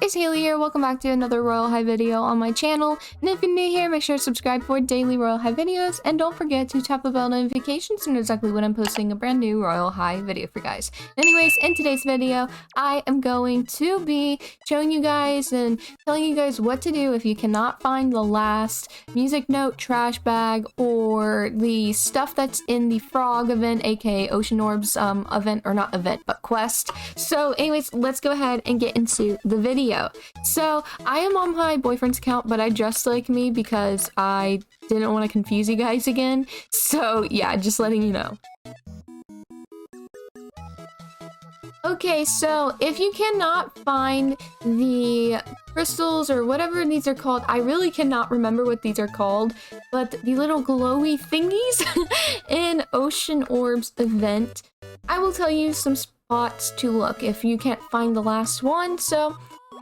guys, Haley here. Welcome back to another Royal High video on my channel. And if you're new here, make sure to subscribe for daily Royal High videos. And don't forget to tap the bell notifications to know exactly when I'm posting a brand new Royal High video for you guys. Anyways, in today's video, I am going to be showing you guys and telling you guys what to do if you cannot find the last music note, trash bag, or the stuff that's in the frog event, aka Ocean Orbs event, or not event, but quest. So anyways, let's go ahead and get into the video. So I am on my boyfriend's account, but I dressed like me because I didn't want to confuse you guys again. So yeah, just letting you know. Okay, so if you cannot find the crystals or whatever these are called, I really cannot remember what these are called, but the little glowy thingies in Ocean Orbs event, I will tell you some spots to look if you can't find the last one. So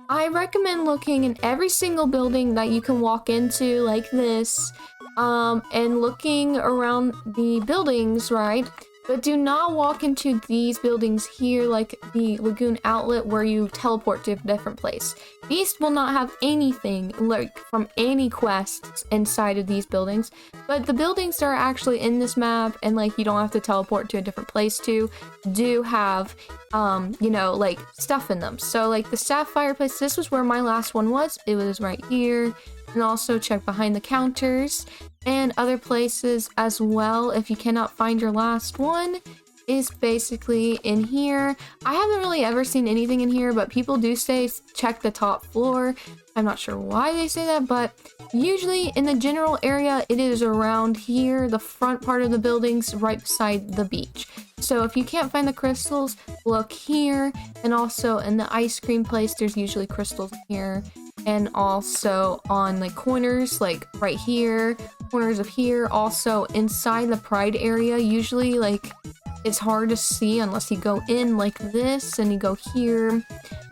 I recommend looking in every single building that you can walk into like this, and looking around the buildings, right? But do not walk into these buildings here, like the lagoon outlet where you teleport to a different place. These will not have anything like from any quests inside of these buildings, but the buildings that are actually in this map and like you don't have to teleport to a different place to, do have you know, like stuff in them. So like the sapphire place, this was where my last one was. It was right here. And also check behind the counters and other places as well. If you cannot find your last one, is basically in here. I haven't really ever seen anything in here, but people do say check the top floor. I'm not sure why they say that, but usually in the general area, it is around here, the front part of the buildings right beside the beach. So if you can't find the crystals, look here. And also in the ice cream place, there's usually crystals here. And also on like corners, like right here, corners of here, also inside the pride area, usually like it's hard to see unless you go in like this and you go here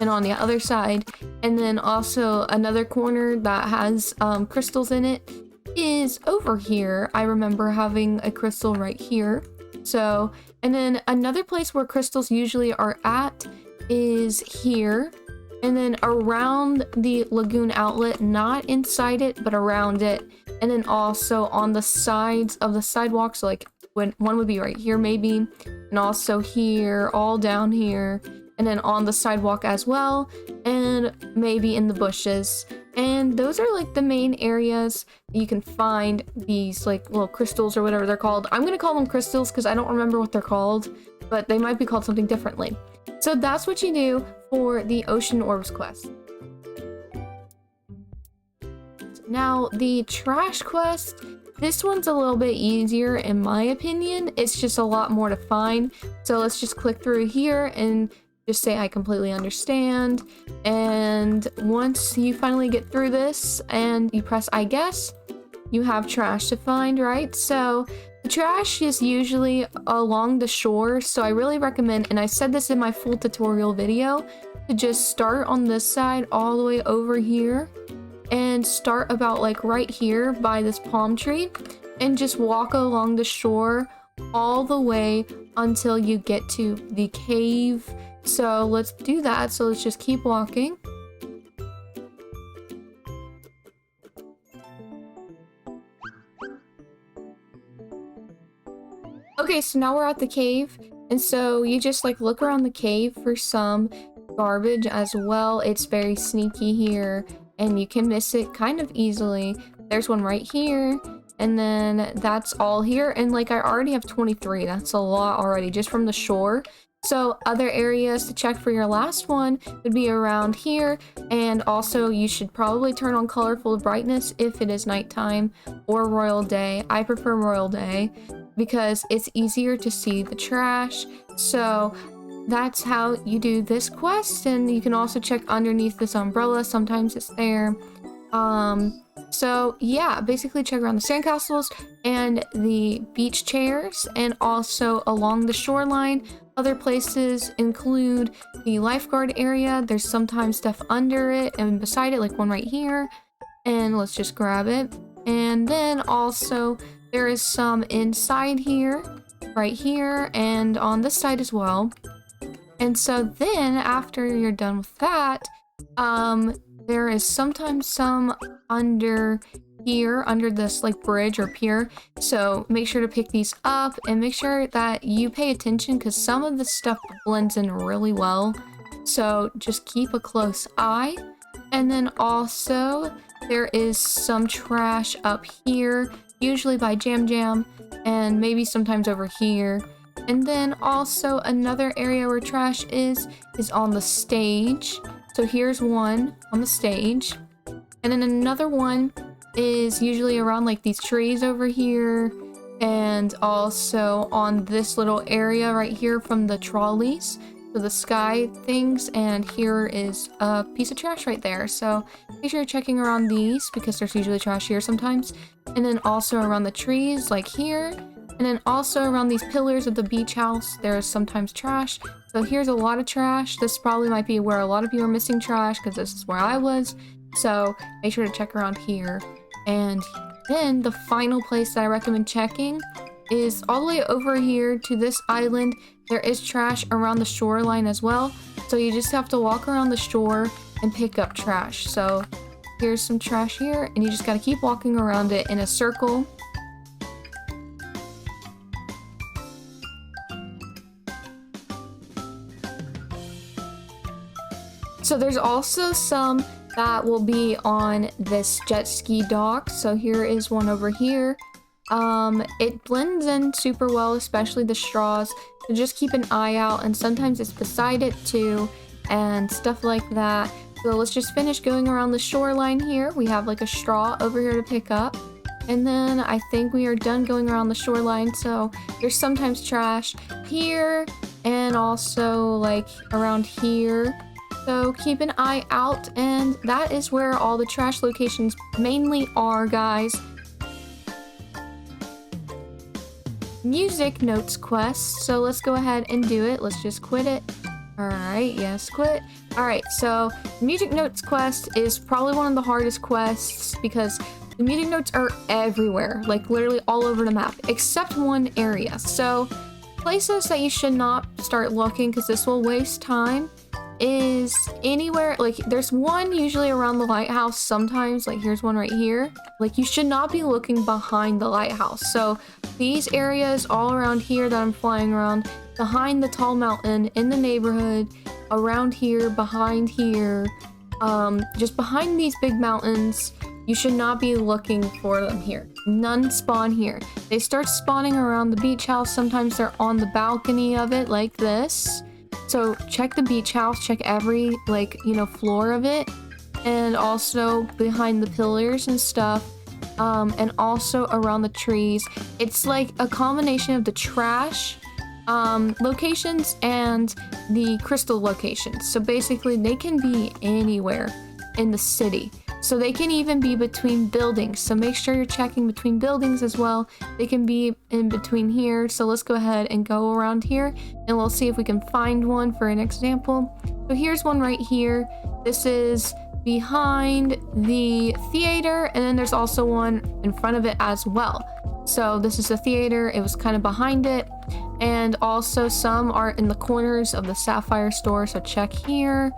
and on the other side. And then also another corner that has crystals in it is over here. I remember having a crystal right here. So, and then another place where crystals usually are at is here. And then around the lagoon outlet, not inside it, but around it. And then also on the sides of the sidewalks, so like when one would be right here maybe, and also here, all down here, and then on the sidewalk as well, and maybe in the bushes. And those are like the main areas you can find these like little crystals or whatever they're called. I'm gonna call them crystals because I don't remember what they're called, but they might be called something differently. So that's what you do for the Ocean Orbs quest. Now the trash quest, this one's a little bit easier in my opinion. It's just a lot more to find. So let's just click through here and just say I completely understand. And once you finally get through this and you press I guess, you have trash to find, right? So the trash is usually along the shore, so I really recommend, and I said this in my full tutorial video, to just start on this side all the way over here and start about like right here by this palm tree and just walk along the shore all the way until you get to the cave. So let's do that. So let's just keep walking. Okay, so now we're at the cave, and so you just like look around the cave for some garbage as well. It's very sneaky here, and you can miss it kind of easily. There's one right here, and then that's all here, and like I already have 23. That's a lot already just from the shore. So other areas to check for your last one would be around here, and also you should probably turn on colorful brightness if it is nighttime or royal day. I prefer royal day because it's easier to see the trash. So that's how you do this quest, and you can also check underneath this umbrella. Sometimes it's there. So yeah, basically check around the sandcastles and the beach chairs, and also along the shoreline. Other places include the lifeguard area. There's sometimes stuff under it and beside it, like one right here, and let's just grab it. And then also there is some inside here, right here, and on this side as well. And so then after you're done with that, There is sometimes some under here, under this like bridge or pier, so make sure to pick these up and make sure that you pay attention because some of the stuff blends in really well, so just keep a close eye. And then also there is some trash up here, usually by Jam Jam, and maybe sometimes over here. And then also another area where trash is on the stage. So here's one on the stage, and then another one is usually around like these trees over here, and also on this little area right here from the trolleys, so the sky things, and here is a piece of trash right there. So make sure you're checking around these because there's usually trash here sometimes, and then also around the trees like here, and then also around these pillars of the beach house there is sometimes trash. So here's a lot of trash. This probably might be where a lot of you are missing trash because this is where I was, so make sure to check around here. And then the final place that I recommend checking is all the way over here to this island. There is trash around the shoreline as well, so you just have to walk around the shore and pick up trash. So here's some trash here, and you just gotta keep walking around it in a circle. So there's also some that will be on this jet ski dock. So here is one over here. It blends in super well, especially the straws. So just keep an eye out, and sometimes it's beside it too, and stuff like that. So let's just finish going around the shoreline here. We have like a straw over here to pick up. And then I think we are done going around the shoreline. So there's sometimes trash here and also like around here. So keep an eye out, and that is where all the trash locations mainly are, guys. Music notes quest. So let's go ahead and do it. Let's just quit it. Alright, yes, quit. Alright, so music notes quest is probably one of the hardest quests because the music notes are everywhere, like literally all over the map, except one area. So places that you should not start looking because this will waste time is anywhere, like there's one usually around the lighthouse sometimes, like here's one right here. Like you should not be looking behind the lighthouse. So these areas all around here that I'm flying around, behind the tall mountain, in the neighborhood, around here, behind here, just behind these big mountains, you should not be looking for them here. None spawn here. They start spawning around the beach house. Sometimes they're on the balcony of it like this. So check the beach house, check every like, you know, floor of it, and also behind the pillars and stuff, and also around the trees. It's like a combination of the trash locations and the crystal locations. So basically they can be anywhere in the city. So they can even be between buildings. So make sure you're checking between buildings as well. They can be in between here. So let's go ahead and go around here and we'll see if we can find one for an example. So here's one right here. This is behind the theater, and then there's also one in front of it as well. So this is the theater. It was kind of behind it. And also some are in the corners of the Sapphire store. So check here.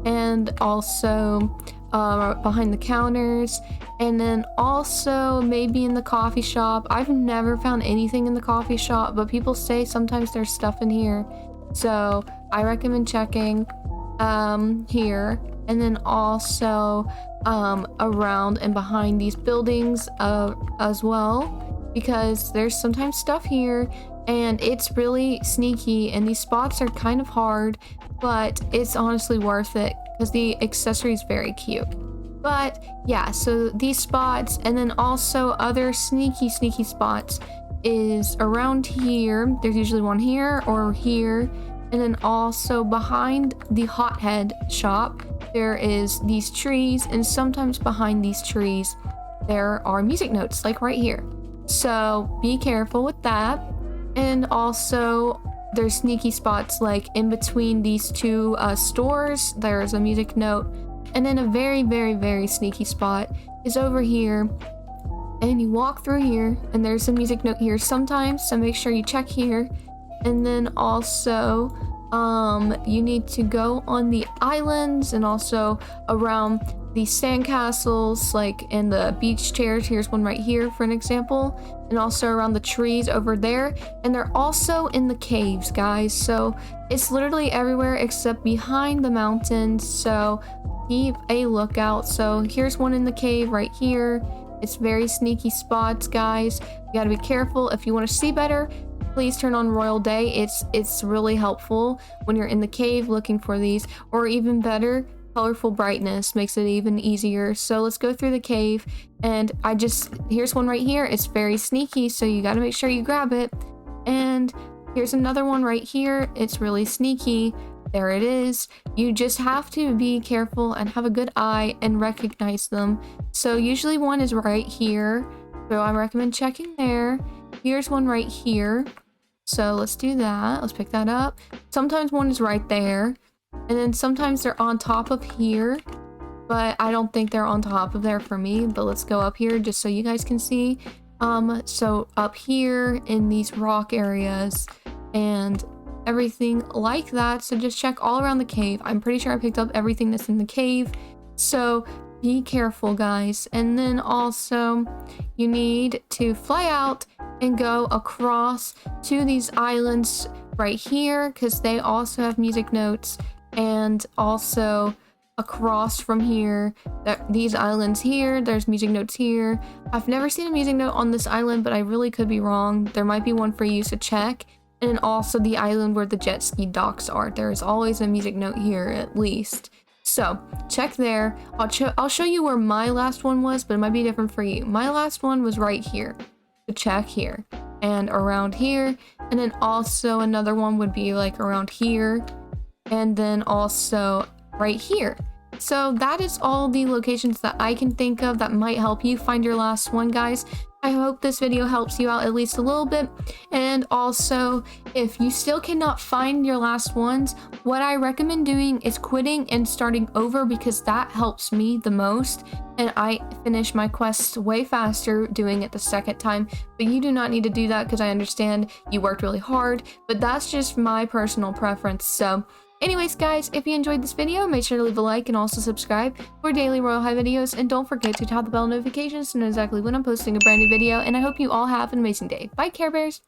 And also behind the counters, and then also maybe in the coffee shop. I've never found anything in the coffee shop, but people say sometimes there's stuff in here, so I recommend checking here, and then also around and behind these buildings as well, because there's sometimes stuff here and it's really sneaky, and these spots are kind of hard, but it's honestly worth it because the accessory is very cute. But yeah, so these spots, and then also other sneaky spots is around here. There's usually one here or here, and then also behind the hothead shop there is these trees, and sometimes behind these trees there are music notes like right here. So be careful with that. And also there's sneaky spots like in between these two stores. There's a music note, and then a very sneaky spot is over here, and you walk through here and there's a music note here sometimes, so make sure you check here. And then also you need to go on the islands and also around the sandcastles, like in the beach chairs. Here's one right here for an example, and also around the trees over there. And they're also in the caves, guys, so it's literally everywhere except behind the mountains, so keep a lookout. So here's one in the cave right here. It's very sneaky spots, guys. You gotta be careful. If you want to see better, please turn on Royal Day. It's really helpful when you're in the cave looking for these, or even better, colorful brightness makes it even easier. So let's go through the cave, and here's one right here. It's very sneaky, so you got to make sure you grab it. And here's another one right here. It's really sneaky. There it is. You just have to be careful and have a good eye and recognize them. So usually one is right here, so I recommend checking there. Here's one right here, so let's do that. Let's pick that up. Sometimes one is right there, and then sometimes they're on top of here, but I don't think they're on top of there for me. But let's go up here just so you guys can see. So up here in these rock areas and everything like that. So just check all around the cave. I'm pretty sure I picked up everything that's in the cave, so be careful, guys. And then also you need to fly out and go across to these islands right here, because they also have music notes. And also across from here, these islands here, there's music notes here. I've never seen a music note on this island, but I really could be wrong. There might be one for you, so check. And then also the island where the jet ski docks are, there's always a music note here at least. So check there. I'll show you where my last one was, but it might be different for you. My last one was right here, so check here and around here. And then also another one would be like around here, and then also right here. So that is all the locations that I can think of that might help you find your last one, guys. I hope this video helps you out at least a little bit. And also, if you still cannot find your last ones, what I recommend doing is quitting and starting over, because that helps me the most, and I finish my quests way faster doing it the second time. But you do not need to do that, because I understand you worked really hard, but that's just my personal preference. So anyways, guys, if you enjoyed this video, make sure to leave a like and also subscribe for daily Royal High videos, and don't forget to tap the bell notifications to know exactly when I'm posting a brand new video. And I hope you all have an amazing day. Bye, Care Bears!